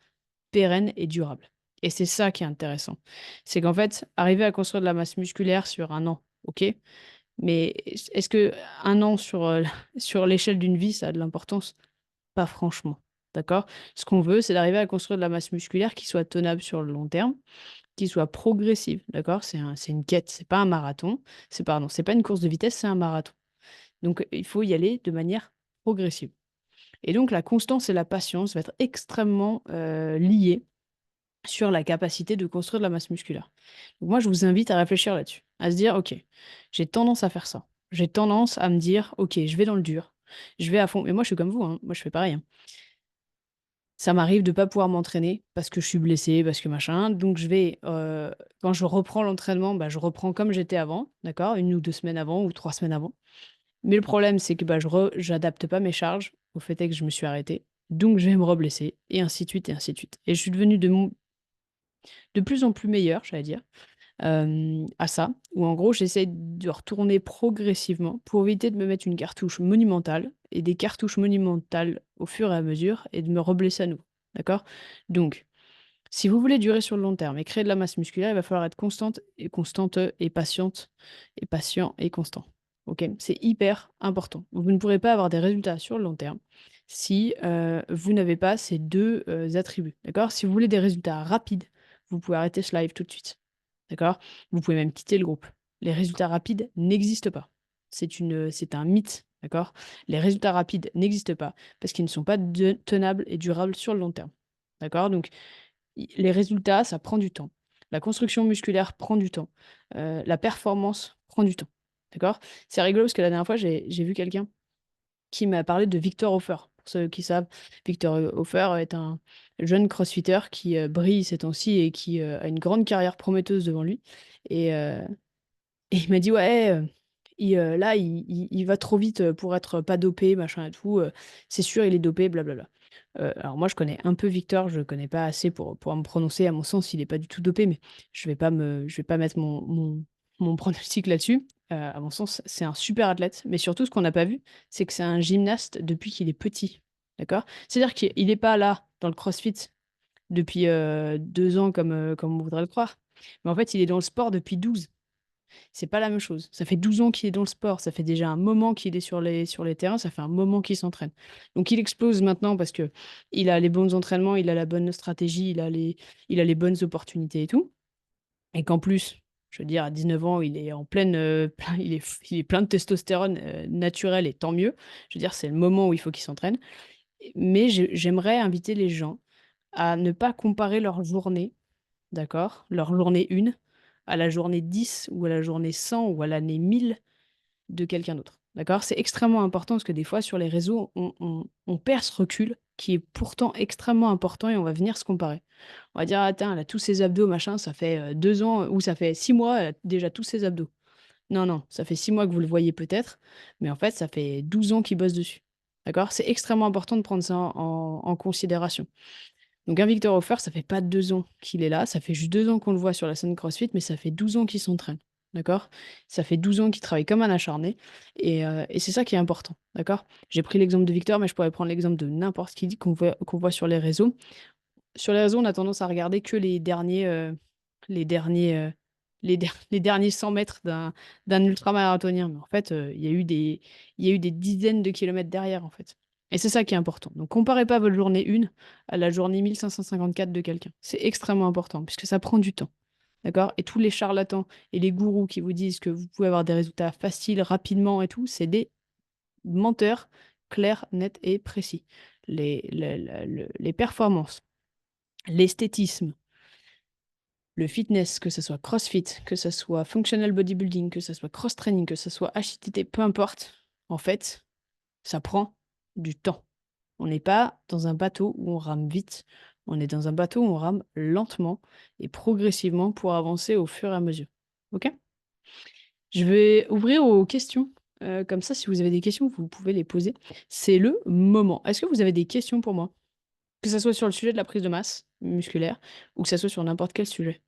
pérenne et durable. Et c'est ça qui est intéressant. C'est qu'en fait, arriver à construire de la masse musculaire sur un an, ok, mais est-ce que un an sur, sur l'échelle d'une vie, ça a de l'importance? Pas franchement. D'accord? Ce qu'on veut, c'est d'arriver à construire de la masse musculaire qui soit tenable sur le long terme, qui soit progressive, d'accord? C'est une quête, c'est pas un marathon, c'est pas une course de vitesse, c'est un marathon. Donc il faut y aller de manière progressive. Et donc la constance et la patience vont être extrêmement liées sur la capacité de construire de la masse musculaire. Donc moi, je vous invite à réfléchir là-dessus, à se dire, ok, j'ai tendance à faire ça. J'ai tendance à me dire, ok, je vais dans le dur, je vais à fond. Mais moi, je suis comme vous, hein. Moi, je fais pareil, hein. Ça m'arrive de pas pouvoir m'entraîner parce que je suis blessée, parce que machin. Donc je vais, quand je reprends l'entraînement, bah, je reprends comme j'étais avant, d'accord? 1 ou 2 semaines avant ou 3 semaines avant. Mais le problème, c'est que, bah, j'adapte pas mes charges au fait est que je me suis arrêtée. Donc je vais me reblesser et ainsi de suite et ainsi de suite. Et je suis devenue de plus en plus meilleure, j'allais dire, à ça, où en gros, j'essaie de retourner progressivement pour éviter de me mettre une cartouche monumentale et des cartouches monumentales au fur et à mesure et de me reblesser à nouveau. D'accord? Donc, si vous voulez durer sur le long terme et créer de la masse musculaire, il va falloir être constante et patiente et patient et constant. Ok? C'est hyper important. Vous ne pourrez pas avoir des résultats sur le long terme si vous n'avez pas ces deux attributs. D'accord? Si vous voulez des résultats rapides, vous pouvez arrêter ce live tout de suite. D'accord? Vous pouvez même quitter le groupe. Les résultats rapides n'existent pas. C'est un mythe. D'accord? Les résultats rapides n'existent pas parce qu'ils ne sont pas tenables et durables sur le long terme. D'accord? Donc, les résultats, ça prend du temps. La construction musculaire prend du temps. La performance prend du temps. D'accord? C'est rigolo parce que la dernière fois, j'ai vu quelqu'un qui m'a parlé de Victor Hofer. Pour ceux qui savent, Victor Hofer est un jeune crossfitter qui brille ces temps-ci et qui a une grande carrière prometteuse devant lui. Et, et il m'a dit, ouais, là, il va trop vite pour être pas dopé, machin et tout. C'est sûr, il est dopé, blablabla. Alors moi, je connais un peu Victor, je le connais pas assez pour me prononcer. À mon sens, il est pas du tout dopé, mais je vais pas mettre mon pronostic là-dessus. À mon sens, c'est un super athlète. Mais surtout, ce qu'on n'a pas vu, c'est que c'est un gymnaste depuis qu'il est petit. D'accord? C'est-à-dire qu'il n'est pas là, dans le CrossFit, depuis 2 ans, comme on voudrait le croire. Mais en fait, il est dans le sport depuis 12. C'est pas la même chose. Ça fait 12 ans qu'il est dans le sport, ça fait déjà un moment qu'il est sur les terrains, ça fait un moment qu'il s'entraîne. Donc il explose maintenant parce que il a les bons entraînements, il a la bonne stratégie, il a les bonnes opportunités et tout. Et qu'en plus, Je veux dire, à 19 ans, il est en pleine, il est plein de testostérone naturel et tant mieux. Je veux dire, c'est le moment où il faut qu'il s'entraîne. Mais j'aimerais inviter les gens à ne pas comparer leur journée, d'accord? Leur journée 1 à la journée 10 ou à la journée 100 ou à l'année 1000 de quelqu'un d'autre, d'accord? C'est extrêmement important parce que des fois sur les réseaux, on perd ce recul qui est pourtant extrêmement important et on va venir se comparer. On va dire: «Ah tiens, elle a tous ses abdos machin, ça fait, 2 ans ou ça fait 6 mois, elle a déjà tous ses abdos». Non, non, ça fait 6 mois que vous le voyez peut-être, mais en fait ça fait 12 ans qu'il bosse dessus, d'accord? C'est extrêmement important de prendre ça en considération. Donc un Victor Hofer, ça fait pas 2 ans qu'il est là, ça fait juste 2 ans qu'on le voit sur la scène CrossFit, mais ça fait 12 ans qu'il s'entraîne, d'accord? Ça fait 12 ans qu'il travaille comme un acharné et c'est ça qui est important, d'accord? J'ai pris l'exemple de Victor, mais je pourrais prendre l'exemple de n'importe qui qu'on voit sur les réseaux. Sur les réseaux, on a tendance à regarder que les derniers, les derniers 100 mètres d'un ultramarathonien, mais en fait, il y a eu des dizaines de kilomètres derrière, en fait et c'est ça qui est important. Donc comparez pas votre journée 1 à la journée 1554 de quelqu'un. C'est extrêmement important puisque ça prend du temps, d'accord? Et tous les charlatans et les gourous qui vous disent que vous pouvez avoir des résultats faciles, rapidement et tout, c'est des menteurs clairs, nets et précis. Les performances, l'esthétisme, le fitness, que ce soit CrossFit, que ce soit functional bodybuilding, que ce soit cross training, que ce soit HIIT, peu importe, en fait, ça prend du temps. On n'est pas dans un bateau où on rame vite, on est dans un bateau où on rame lentement et progressivement pour avancer au fur et à mesure. OK? Je vais ouvrir aux questions, comme ça si vous avez des questions, vous pouvez les poser. C'est le moment. Est-ce que vous avez des questions pour moi? Que ça soit sur le sujet de la prise de masse musculaire ou que ça soit sur n'importe quel sujet?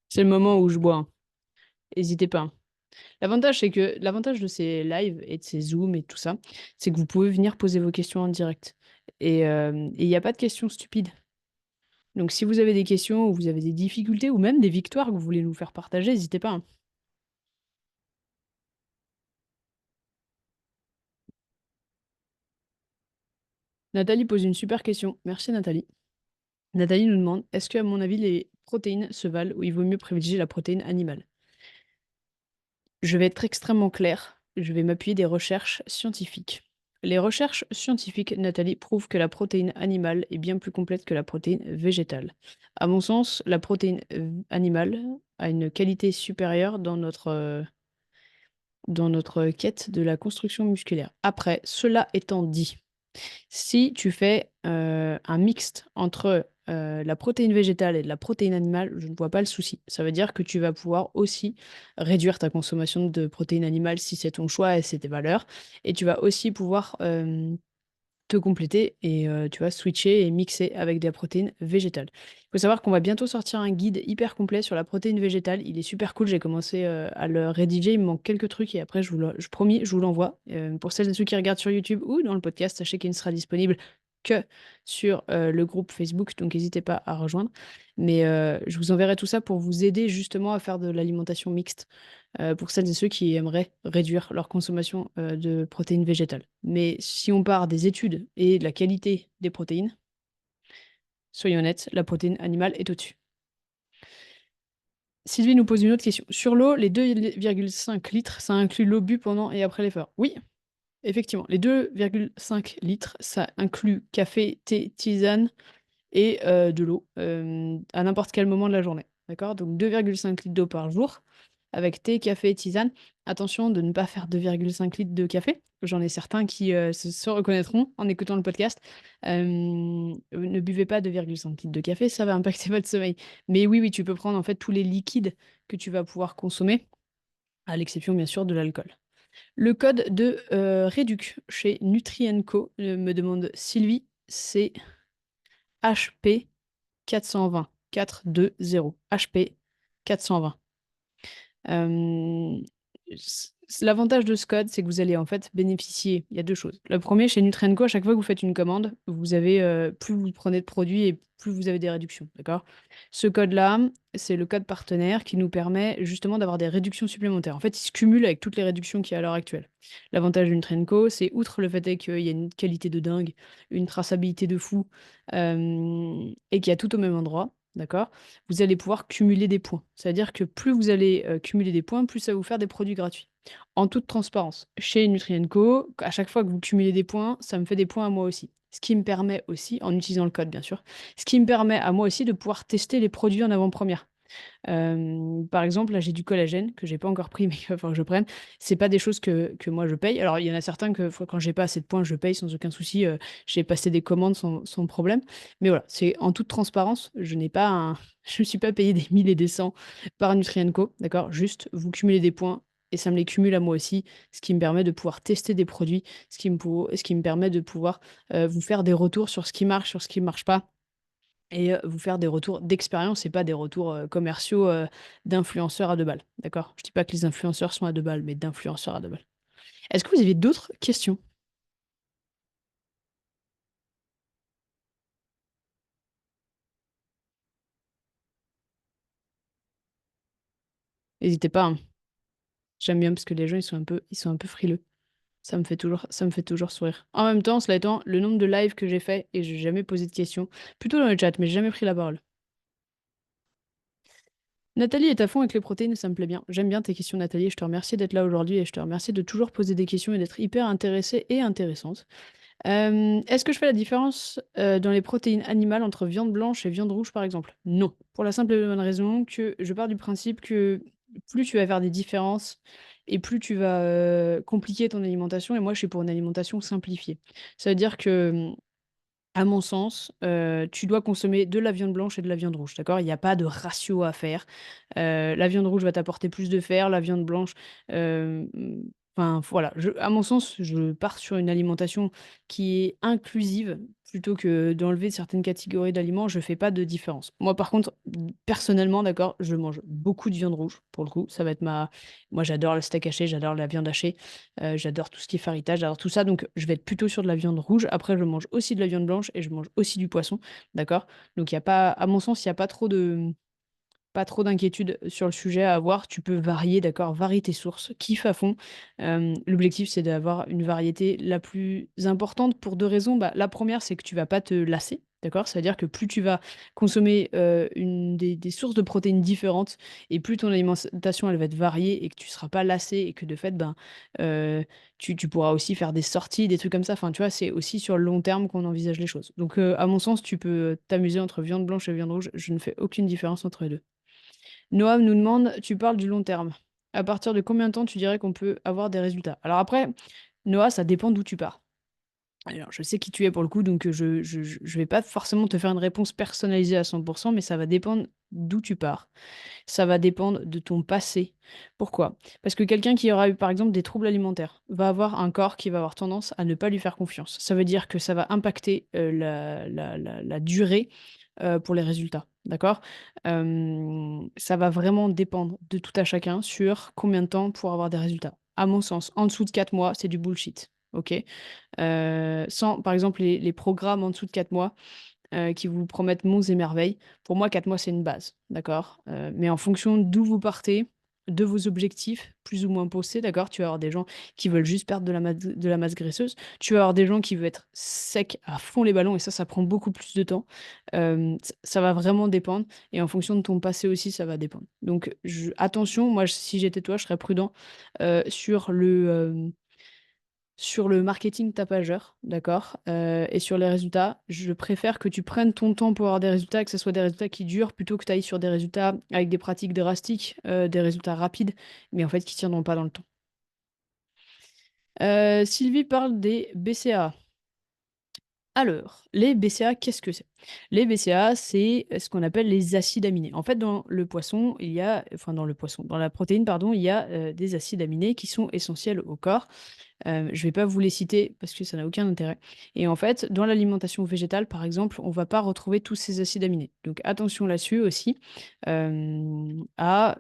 C'est le moment où je bois, hein. Hésitez pas, hein. L'avantage de ces lives et de ces zooms et tout ça, c'est que vous pouvez venir poser vos questions en direct et il y a pas de questions stupides. Donc si vous avez des questions ou vous avez des difficultés ou même des victoires que vous voulez nous faire partager, hésitez pas, hein. Nathalie pose une super question. Merci Nathalie. Nathalie nous demande: «Est-ce qu'à mon avis les protéines se valent ou il vaut mieux privilégier la protéine animale?» Je vais être extrêmement claire, je vais m'appuyer des recherches scientifiques. Les recherches scientifiques, Nathalie, prouvent que la protéine animale est bien plus complète que la protéine végétale. À mon sens, la protéine animale a une qualité supérieure dans notre quête de la construction musculaire. Après, cela étant dit, si tu fais, un mixte entre, la protéine végétale et de la protéine animale, je ne vois pas le souci. Ça veut dire que tu vas pouvoir aussi réduire ta consommation de protéines animales si c'est ton choix et c'est tes valeurs et tu vas aussi pouvoir, te compléter et tu vas switcher et mixer avec des protéines végétales. Il faut savoir qu'on va bientôt sortir un guide hyper complet sur la protéine végétale. Il est super cool, j'ai commencé, à le rédiger, il me manque quelques trucs et après je promis, je vous l'envoie. Pour celles et ceux qui regardent sur YouTube ou dans le podcast, sachez qu'il ne sera disponible que sur, le groupe Facebook, donc n'hésitez pas à rejoindre. Mais, je vous enverrai tout ça pour vous aider justement à faire de l'alimentation mixte, pour celles et ceux qui aimeraient réduire leur consommation, de protéines végétales. Mais si on part des études et de la qualité des protéines, soyons honnêtes, la protéine animale est au-dessus. Sylvie nous pose une autre question. Sur l'eau, les 2,5 litres, ça inclut l'eau bu pendant et après l'effort? Oui, effectivement, les 2,5 litres, ça inclut café, thé, tisane et de l'eau, à n'importe quel moment de la journée. D'accord? Donc 2,5 litres d'eau par jour avec thé, café et tisane. Attention de ne pas faire 2,5 litres de café. J'en ai certains qui, se reconnaîtront en écoutant le podcast. Ne buvez pas 2,5 litres de café, ça va impacter votre sommeil. Mais oui, oui, tu peux prendre en fait tous les liquides que tu vas pouvoir consommer, à l'exception bien sûr de l'alcool. Le code de, réduc chez Nutrien&Co, me demande Sylvie, c'est HP 420, 420, HP 420. Hem, L'avantage de ce code, c'est que vous allez en fait bénéficier. Il y a deux choses. Le premier, chez Nutrienco, à chaque fois que vous faites une commande, vous avez plus vous prenez de produits et plus vous avez des réductions. D'accord? Ce code-là, c'est le code partenaire qui nous permet justement d'avoir des réductions supplémentaires. En fait, il se cumule avec toutes les réductions qu'il y a à l'heure actuelle. L'avantage d'une Nutrienco, c'est outre le fait qu'il y a une qualité de dingue, une traçabilité de fou et qu'il y a tout au même endroit. D'accord? Vous allez pouvoir cumuler des points. C'est-à-dire que plus vous allez cumuler des points, plus ça va vous faire des produits gratuits. En toute transparence, chez Nutrienco, à chaque fois que vous cumulez des points, ça me fait des points à moi aussi. Ce qui me permet aussi, en utilisant le code bien sûr, ce qui me permet à moi aussi de pouvoir tester les produits en avant-première. Par exemple, là, j'ai du collagène que j'ai pas encore pris, mais qu'il va falloir que je prenne. C'est pas des choses que moi je paye. Alors, il y en a certains que quand j'ai pas assez de points, je paye sans aucun souci. J'ai passé des commandes sans problème. Mais voilà, c'est en toute transparence, je n'ai pas un je me suis pas payé des 1000 et des 100 par Nutrienco, d'accord? Juste, vous cumulez des points et ça me les cumule à moi aussi, ce qui me permet de pouvoir tester des produits, ce qui me permet de pouvoir, vous faire des retours sur ce qui marche, sur ce qui marche pas et vous faire des retours d'expérience et pas des retours, commerciaux, d'influenceurs à 2 balles, d'accord? Je dis pas que les influenceurs sont à 2 balles, mais d'influenceurs à 2 balles. Est-ce que vous avez d'autres questions? N'hésitez pas, hein. J'aime bien parce que les gens, ils sont un peu frileux. Ça me fait toujours sourire. En même temps, cela étant, le nombre de lives que j'ai fait et j'ai jamais posé de questions, plutôt dans le chat, mais j'ai jamais pris la parole. Nathalie est à fond avec les protéines, ça me plaît bien. J'aime bien tes questions, Nathalie, je te remercie d'être là aujourd'hui et je te remercie de toujours poser des questions et d'être hyper intéressée et intéressante. Est-ce que je fais la différence, dans les protéines animales entre viande blanche et viande rouge, par exemple? Non, pour la simple et bonne raison que je pars du principe que plus tu vas faire des différences et plus tu vas, compliquer ton alimentation et moi, je suis pour une alimentation simplifiée. Ça veut dire que, à mon sens, tu dois consommer de la viande blanche et de la viande rouge, d'accord? Il y a pas de ratio à faire. La viande rouge va t'apporter plus de fer, la viande blanche, hem, enfin voilà, à mon sens, je pars sur une alimentation qui est inclusive plutôt que d'enlever certaines catégories d'aliments, je fais pas de différence. Moi par contre, personnellement, d'accord, je mange beaucoup de viande rouge pour le coup, ça va être ma moi j'adore le steak haché, j'adore la viande hachée. J'adore tout ce qui est faritage, j'adore tout ça, donc je vais être plutôt sur de la viande rouge. Après, je mange aussi de la viande blanche et je mange aussi du poisson, d'accord? Donc il y a pas à mon sens, il y a pas trop d'inquiétude sur le sujet à avoir. Tu peux varier, d'accord? Varie tes sources, kiffe à fond. L'objectif, c'est d'avoir une variété la plus importante pour 2 raisons. Bah, la première, c'est que tu vas pas te lasser, d'accord? Ça veut dire que plus tu vas consommer, une des sources de protéines différentes et plus ton alimentation, elle va être variée et que tu seras pas lassé et que de fait, ben, heu, tu pourras aussi faire des sorties, des trucs comme ça. Enfin, tu vois, c'est aussi sur le long terme qu'on envisage les choses. Donc, à mon sens, tu peux t'amuser entre viande blanche et viande rouge. Je ne fais aucune différence entre les 2. Noam nous demande, tu parles du long terme. À partir de combien de temps tu dirais qu'on peut avoir des résultats? Alors après, Noah, ça dépend d'où tu pars. Alors, je sais qui tu es pour le coup, donc je vais pas forcément te faire une réponse personnalisée à 100%, mais ça va dépendre d'où tu pars. Ça va dépendre de ton passé. Pourquoi? Parce que quelqu'un qui aura eu, par exemple, des troubles alimentaires va avoir un corps qui va avoir tendance à ne pas lui faire confiance. Ça veut dire que ça va impacter la durée pour les résultats. D'accord? Ça va vraiment dépendre de tout à chacun sur combien de temps pour avoir des résultats. À mon sens, en dessous de 4 mois, c'est du bullshit. OK? Sans par exemple, les programmes en dessous de 4 mois, qui vous promettent monts et merveilles. Pour moi, 4 mois, c'est une base, d'accord? Mais en fonction d'où vous partez, de vos objectifs plus ou moins posés, d'accord? Tu vas avoir des gens qui veulent juste perdre de la masse graisseuse. Tu vas avoir des gens qui veulent être secs à fond les ballons et ça prend beaucoup plus de temps. Ça va vraiment dépendre et en fonction de ton passé aussi, ça va dépendre. Donc attention, moi, si j'étais toi, je serais prudent, sur le marketing tapageur, d'accord? Et sur les résultats, je préfère que tu prennes ton temps pour avoir des résultats et que ce soit des résultats qui durent plutôt que tu ailles sur des résultats avec des pratiques drastiques, des résultats rapides, mais en fait qui tiendront pas dans le temps. Sylvie parle des BCAA. Alors, les BCA, qu'est-ce que c'est? Les BCA, c'est ce qu'on appelle les acides aminés. En fait, dans le poisson, il y a, enfin dans le poisson, dans la protéine, pardon, il y a des acides aminés qui sont essentiels au corps. Je vais pas vous les citer parce que ça n'a aucun intérêt. Et en fait, dans l'alimentation végétale, par exemple, on va pas retrouver tous ces acides aminés. Donc attention là-dessus aussi à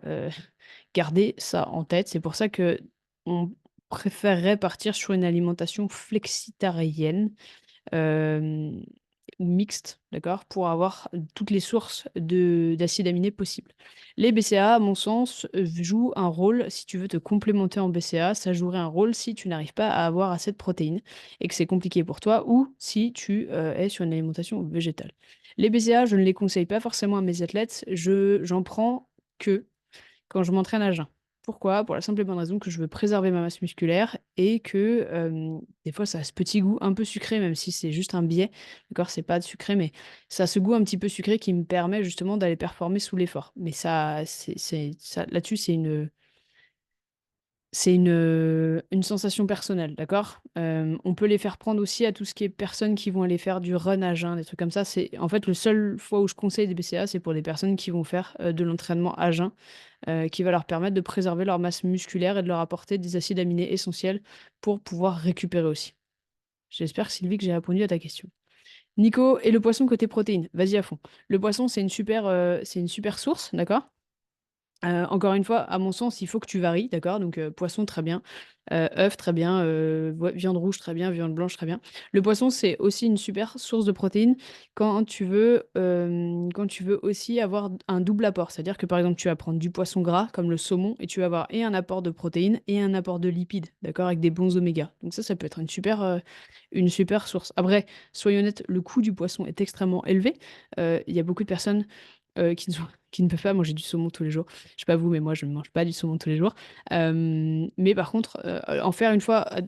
garder ça en tête. C'est pour ça que on préférerait partir sur une alimentation flexitarienne hem, ou mixte, d'accord? Pour avoir toutes les sources d'acides aminés possibles. Les BCAA, à mon sens, jouent un rôle si tu veux te complémenter en BCAA, ça jouerait un rôle si tu n'arrives pas à avoir assez de protéines et que c'est compliqué pour toi ou si tu, es sur une alimentation végétale. Les BCAA, je ne les conseille pas forcément à mes athlètes, j'en prends que quand je m'entraîne à jeun. Pourquoi? Pour la simple et bonne raison que je veux préserver ma masse musculaire et que, des fois ça a ce petit goût un peu sucré, même si c'est juste un biais, d'accord? C'est pas sucré, mais ça a ce goût un petit peu sucré qui me permet justement d'aller performer sous l'effort. Mais ça c'est ça là-dessus, c'est une sensation personnelle, d'accord? On peut les faire prendre aussi à tout ce qui est personnes qui vont aller faire du run à jeun, des trucs comme ça. C'est en fait, le seul fois où je conseille des BCAA, c'est pour des personnes qui vont faire, de l'entraînement à jeun, qui va leur permettre de préserver leur masse musculaire et de leur apporter des acides aminés essentiels pour pouvoir récupérer aussi. J'espère, Sylvie, que j'ai répondu à ta question. Nico, et le poisson côté protéines? Vas-y à fond. Le poisson, c'est une super source, d'accord? Encore une fois, à mon sens, il faut que tu varies, d'accord? Donc, poisson, très bien, œuf, très bien, voi viande rouge, très bien, viande blanche, très bien. Le poisson, c'est aussi une super source de protéines quand tu veux aussi avoir un double apport. C'est-à-dire que, par exemple, tu vas prendre du poisson gras, comme le saumon, et tu vas avoir et un apport de protéines et un apport de lipides, d'accord? Avec des bons oméga. Donc ça peut être une super source. Après, soyons honnêtes, le coût du poisson est extrêmement élevé. Il y a beaucoup de personnes, qui ne peuvent pas manger du saumon tous les jours. Je sais pas vous, mais moi, je ne mange pas du saumon tous les jours. Mais par contre, en faire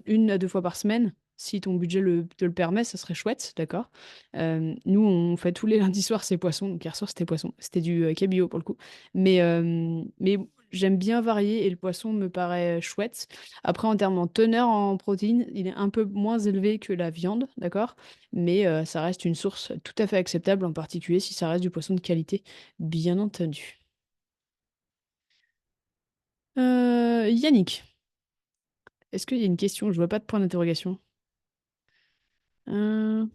une à 2 fois par semaine, si ton budget te le permet, ça serait chouette, d'accord? Nous, on fait tous les lundis soirs, c'est poisson. Donc hier soir, c'était poisson. C'était du, cabillaud pour le coup. Mais j'aime bien varier et le poisson me paraît chouette. Après, en termes en teneur en protéines, il est un peu moins élevé que la viande, d'accord? Mais ça reste une source tout à fait acceptable, en particulier si ça reste du poisson de qualité, bien entendu. Yannick, est-ce qu'il y a une question? Je vois pas de point d'interrogation. Heu,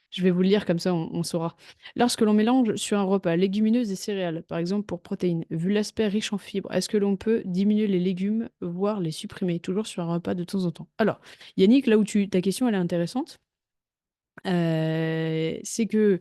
je vais vous le lire comme ça on saura. Lorsque l'on mélange sur un repas légumineuses et céréales, par exemple pour protéines, vu l'aspect riche en fibres, est-ce que l'on peut diminuer les légumes, voire les supprimer, toujours sur un repas de temps en temps? Alors, Yannick, là où ta question elle est intéressante, c'est que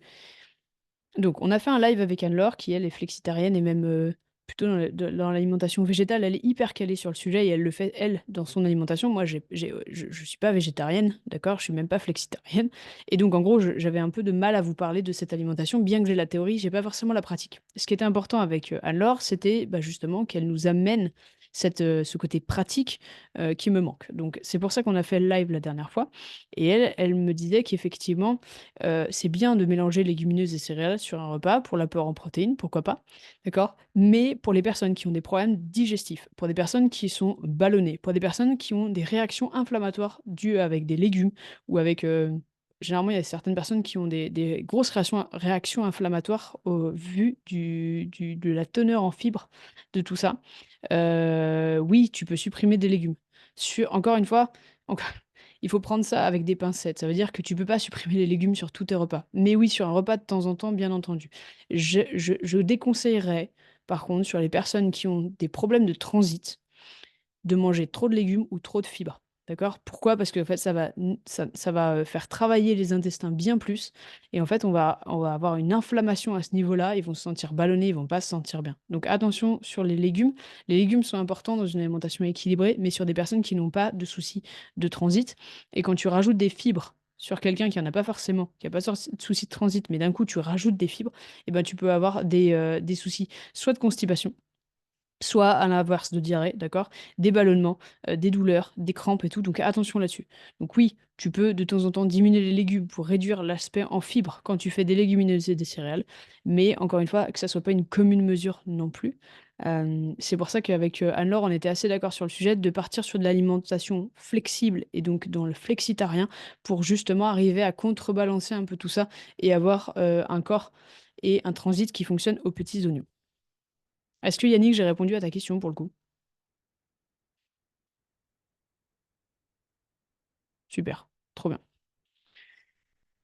donc, on a fait un live avec Anne-Laure qui, elle, est flexitarienne et même, plutôt dans l'alimentation végétale. Elle est hyper calée sur le sujet et elle le fait, elle, dans son alimentation. Moi, je suis pas végétarienne, d'accord? Je suis même pas flexitarienne et donc en gros, j'avais un peu de mal à vous parler de cette alimentation. Bien que j'ai la théorie, j'ai pas forcément la pratique. Ce qui était important avec, Anne-Laure, c'était, bah, justement qu'elle nous amène ce côté pratique, qui me manque. Donc c'est pour ça qu'on a fait le live la dernière fois et elle me disait qu'effectivement, c'est bien de mélanger légumineuses et céréales sur un repas pour l'apport en protéines, pourquoi pas, d'accord? Mais pour les personnes qui ont des problèmes digestifs, pour des personnes qui sont ballonnées, pour des personnes qui ont des réactions inflammatoires dues avec des légumes ou avec, généralement, il y a certaines personnes qui ont des grosses réactions inflammatoires au vu de la teneur en fibres de tout ça. Oui, tu peux supprimer des légumes. Encore une fois, enc il faut prendre ça avec des pincettes. Ça veut dire que tu peux pas supprimer les légumes sur tous tes repas. Mais oui, sur un repas de temps en temps, bien entendu. Je déconseillerais, par contre, sur les personnes qui ont des problèmes de transit, de manger trop de légumes ou trop de fibres. D'accord? Pourquoi? Parce qu'en fait, ça va, faire travailler les intestins bien plus et en fait, on va avoir une inflammation à ce niveau-là. Ils vont se sentir ballonnés, ils vont pas se sentir bien. Donc attention sur les légumes. Les légumes sont importants dans une alimentation équilibrée, mais sur des personnes qui n'ont pas de soucis de transit et quand tu rajoutes des fibres sur quelqu'un qui en a pas forcément, qui a pas de soucis de transit, mais d'un coup tu rajoutes des fibres et ben, tu peux avoir des soucis soit de constipation soit à l'inverse de diarrhée, d'accord? Des ballonnements, des douleurs, des crampes et tout, donc attention là-dessus. Donc oui, tu peux de temps en temps diminuer les légumes pour réduire l'aspect en fibres quand tu fais des légumineuses et des céréales, mais encore une fois, que ça soit pas une commune mesure non plus. C'est pour ça qu'avec, Anne-Laure, on était assez d'accord sur le sujet de partir sur de l'alimentation flexible et donc dans le flexitarien pour justement arriver à contrebalancer un peu tout ça et avoir, un corps et un transit qui fonctionnent aux petits oignons. Est-ce que Yannick, j'ai répondu à ta question pour le coup? Super, trop bien.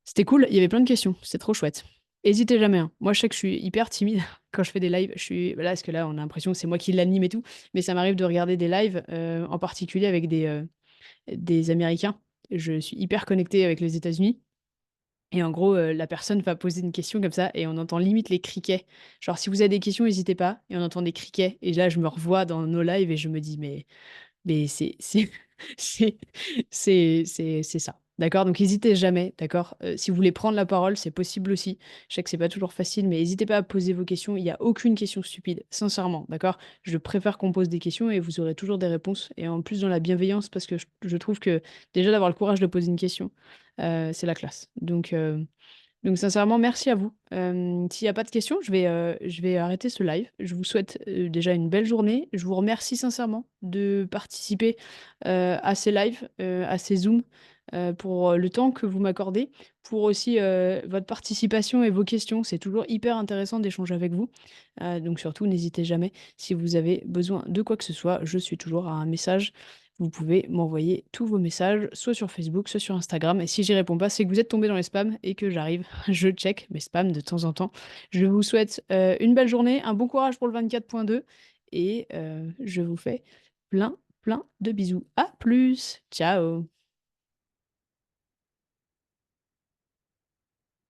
C'était cool, il y avait plein de questions, c'était trop chouette. Hésitez jamais, hein. Moi, je sais que je suis hyper timide quand je fais des lives. Je suis là, parce que là, on a l'impression que c'est moi qui l'anime et tout, mais ça m'arrive de regarder des lives, en particulier avec des Américains. Je suis hyper connectée avec les États-Unis et en gros, la personne va poser une question comme ça et on entend limite les criquets. Genre: «Si vous avez des questions, n'hésitez pas» et on entend des criquets et là, je me revois dans nos lives et je me dis: mais c'est c'est c'est ça, d'accord? Donc hésitez jamais, d'accord? Si vous voulez prendre la parole, c'est possible aussi. Je sais que c'est pas toujours facile, mais hésitez pas à poser vos questions. Il y a aucune question stupide, sincèrement, d'accord? Je préfère qu'on pose des questions et vous aurez toujours des réponses et en plus dans la bienveillance parce que je trouve que déjà d'avoir le courage de poser une question, c'est la classe. Donc sincèrement, merci à vous. S'il y a pas de questions, je vais arrêter ce live. Je vous souhaite, déjà une belle journée. Je vous remercie sincèrement de participer, à ces lives, à ces zooms, pour, le temps que vous m'accordez, pour aussi, votre participation et vos questions. C'est toujours hyper intéressant d'échanger avec vous. Donc surtout n'hésitez jamais si vous avez besoin de quoi que ce soit, je suis toujours à un message. Vous pouvez m'envoyer tous vos messages, soit sur Facebook, soit sur Instagram. Et si j'y réponds pas, c'est que vous êtes tombé dans les spams et que j'arrive, je check mes spams de temps en temps. Je vous souhaite une belle journée, un bon courage pour le 24.2 et je vous fais plein, plein de bisous. À plus. Ciao.